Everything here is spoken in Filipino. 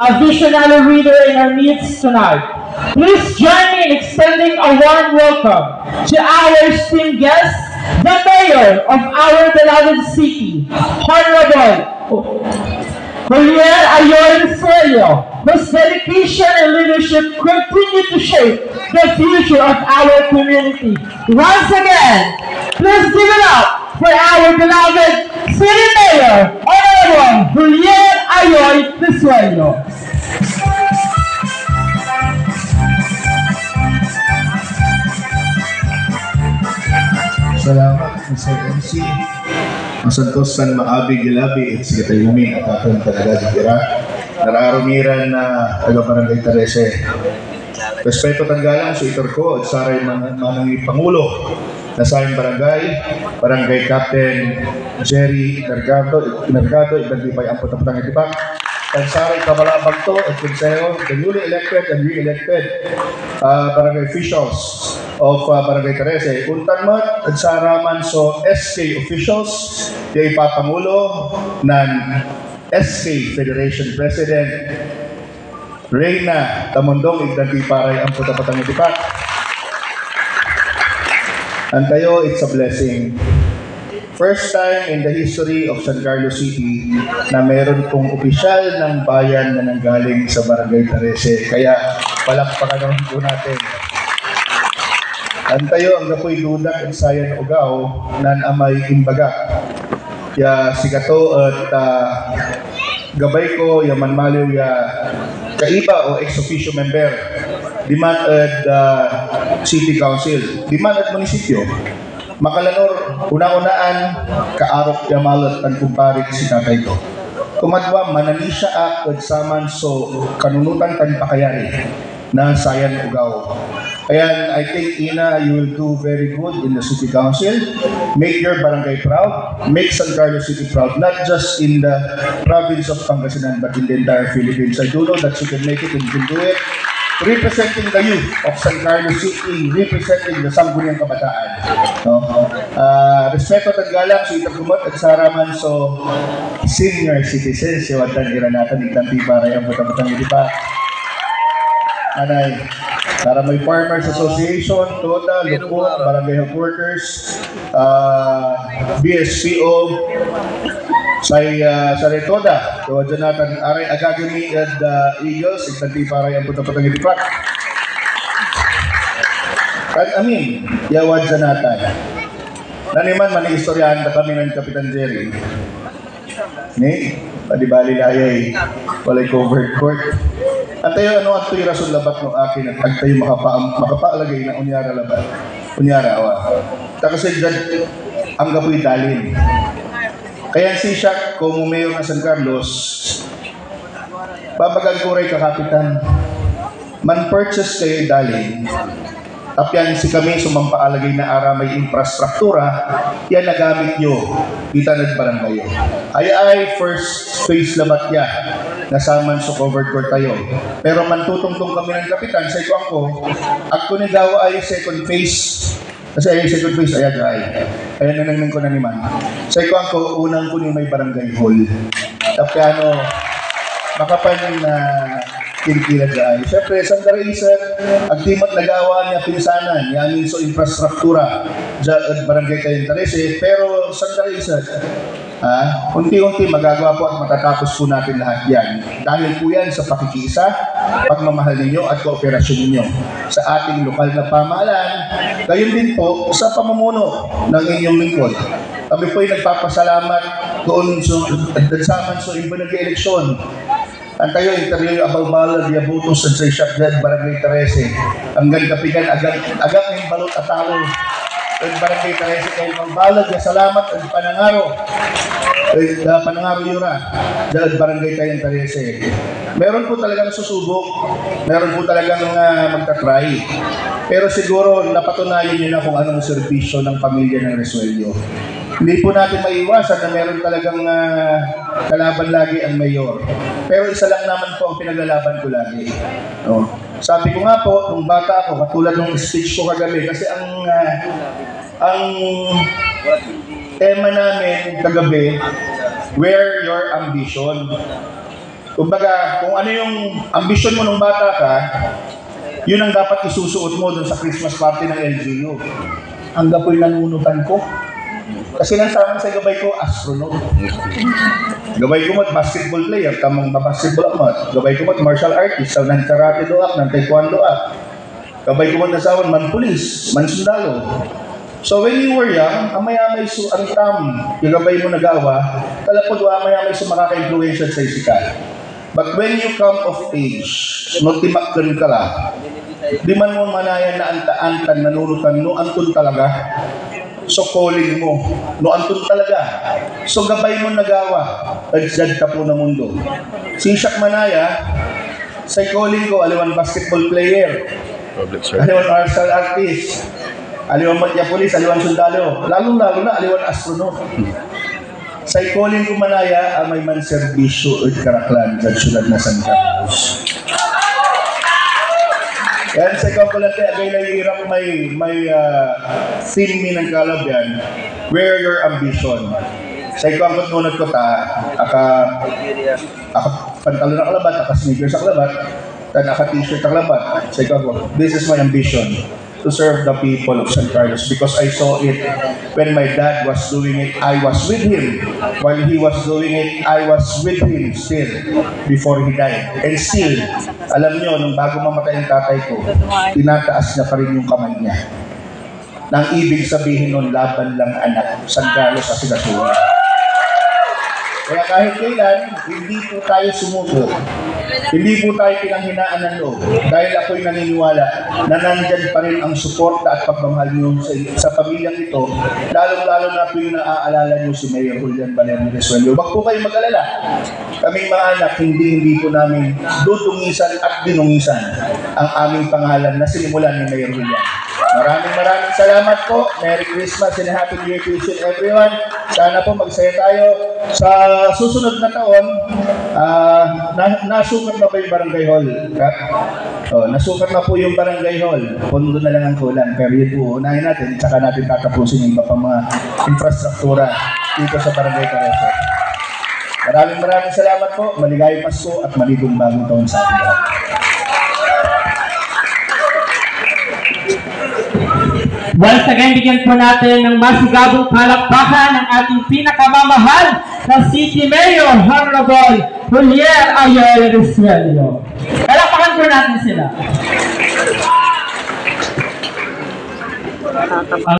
a visionary leader in our midst tonight. Please join me in extending a warm welcome to our esteemed guest, the mayor of our beloved city, Honorable Julian Ayoy Suello, whose dedication and leadership continue to shape the future of our community. Once again, please give it up for our beloved City Mayor, Honorable Julian Ayoy Suello. Salamat, Mr. MC. Ang santosan maabi gilabi at sige namin at aking talaga dikira. Nararumiran na taga-Barangay 13. Respeto tanggalang sa itor ko at saray manang Pangulo na sa aming Barangay Captain Jerry Mercado, ibagipay ang putaputang itibak. At saray kabalabag to at konseho, the newly elected and re-elected barangay officials of Barangay 13. Untan mat at saraman so SK officials, yung ipapangulo ng SK Federation President Reyna Tamondong, ignagiparay ang putapatang itipak. Antayo, it's a blessing. First time in the history of San Carlos City na meron pong opisyal ng bayan na nanggaling sa Barangay 13. Kaya palakpakan naman po natin. Antayo ang gapoy dudak at sayan ugaw nan amay imbaga. Ya sigato at gabay ko yaman maliw ya kaiba o ex-officio member diman at city council, diman at munisipyo. Makalanor, una-unaan, kaarok yamalot ang kumparik si tatay ko. Kumadwa, manani siya at saman so kanunutan kan pakayari na sayan ugaw. Ayan, I think, Ina, you will do very good in the city council. Make your barangay proud. Make San Carlos City proud, not just in the province of Pangasinan, but in the entire Philippines. I do know that you can make it and you can do it. Representing the youth of San Carlos City, representing the sangguniang kabataan. No? Respeto at galang sa itagumot at saraman so senior citizens, si Watan Iranatan, igtanti para yung batang-batang ilipa. Anay, para may Farmers Association, TODA, Lupon, Barangay Health Workers, BSPO, sa Retoda, so Jonathan Aray Agagami at Eagles, igtanti para yung putapatang itipak. At amin, Yawad Jonathan. Naniman, manistoryahan na kami ng Kapitan Jerry. Ni, padibali layay, walay covered court. At tayo, ano at tayo rason labat ng akin at tayo makapaalagay na unyara labat. Unyara, awa. Takasay dyan, ang gapoy dalin. Kaya si Shaq, kung umayo ng San Carlos, babagang kuray kakapitan. Man-purchase kayo dalin. Tapyan si kami sumampaalagay na aramay infrastruktura, yan nagamit nyo. Kita nagbarangay. Ay, first phase labat ya. Nasaman sa covered court tayo. Pero mantutungtong kami ng kapitan, sa ikuan ko, ako ni gawa ay second phase. Kasi ay second phase, ayan nanangnan ko na naman. Sa ikuan ko, unang ko ni may barangay hall. Tapyano, makapan na kinikila dyan. Siyempre, Santa Rosa, agtimat nagawa niya pinsanan, yamin so infrastruktura, dyan barangay kayong 13, pero Santa Rosa, unti-unti magagawa po at matatapos po natin lahat yan. Dahil po yan sa pakikiisa, pagmamahal ninyo at kooperasyon ninyo sa ating lokal na pamahalaan, gayon din po sa pamumuno ng inyong lingkod. Kami po ay nagpapasalamat doon sa iba nag-eleksyon. Ang tayo, interview abalbala, diabutos, at sa Shakdad, Barangay 13. Hanggang kapigan, agak ng balot at talo. At Barangay 13, kayo magbalag, salamat at panangaro. Panangaro yura, at Barangay kayong 13. Meron po talagang susubok, meron po talagang magtatry. Pero siguro, napatunayan nyo na kung anong serbisyo ng pamilya ng Resuello. Hindi po natin maiwasan na meron talagang kalaban lagi ang mayor. Pero isa lang naman po ang pinaglalaban ko lagi. No? Sabi ko nga po, nung bata ako, katulad ng speech ko kagabi, kasi ang tema namin kagabi, where your ambition. Kumbaga, kung ano yung ambisyon mo nung bata ka, yun ang dapat isusuot mo dun sa Christmas party ng LGU. Ang gapoy nanunutan ko. Kasi nang sa amin sa gabay ko, astronaut. Gabay ko mo't basketball player, tamang basketball ako. Gabay ko mo't martial artist, ng karate doak, ng taekwondo ak. Gabay ko mo't nasawan, man pulis, man sundalo. So when you were young, amayamay su antam, gabay mo nagawa, talapod wa amayamay su makaka-influensya sa isika. But when you come of age, no timakkan ka la, di man mo manayan na anta-antan, nanunutan, no antun talaga. So calling mo, no antun talaga. So gabay mo nagawa, adsad ka po na mundo. Sisak manaya, sa calling ko, aliwan basketball player, aliwan martial artist, aliwan matya pulis, aliwan sundalo, lalong-lalo na aliwan astronaut. Sa calling ko manaya, may man serbisyo at karaklan sa syudad na San Carlos. Yan sa ikaw ko lang tayo, agay na hirap may theme mi ng kalabyan, where your ambition. Sa ikaw ang nunod ko aka pantalon na kalabat, aka sneakers sa kalabat, aka t-shirt sa kalabat. Sa ikaw ko, this is my ambition, to serve the people of San Carlos, because I saw it when my dad was doing it, I was with him. While he was doing it, I was with him still before he died. And still, alam nyo, nung bago mamatay ang tatay ko, tinataas niya pa rin yung kamay niya. Nang ibig sabihin nun, laban lang anak, San Carlos Asigasuwa. Kaya kahit kailan, hindi po tayo sumuko. Hindi po tayo pinanghinaan ng loob dahil ako'y naniniwala na nandyan pa rin ang suporta at pagmamahal nyo sa pamilyang ito, lalong-lalo na po yung naaalala nyo si Mayor Julian Valerio Resuello. Huwag po kayo mag-alala. Kaming mga anak, hindi po namin dudungisan at dinungisan ang aming pangalan na sinimulan ni Mayor Julian. Maraming salamat po. Merry Christmas and Happy New Year to each and everyone. Sana po magsaya tayo. Sa susunod na taon, nasukat na ba yung barangay hall? Nasukat na po yung barangay hall. Pondo na lang ang kulang. Pero yun po, unahin natin, saka natin tatapusin yung iba pang mga infrastruktura dito sa barangay Careso. Maraming salamat po. Maligayang Pasko at maligong bagong taon sa ating lahat. Once again, bigyan po natin ng masigabong palakpakan ng ating pinakamamahal na City Mayor, Honorable Julian Ayer Resuello. Palakpakan po natin sila.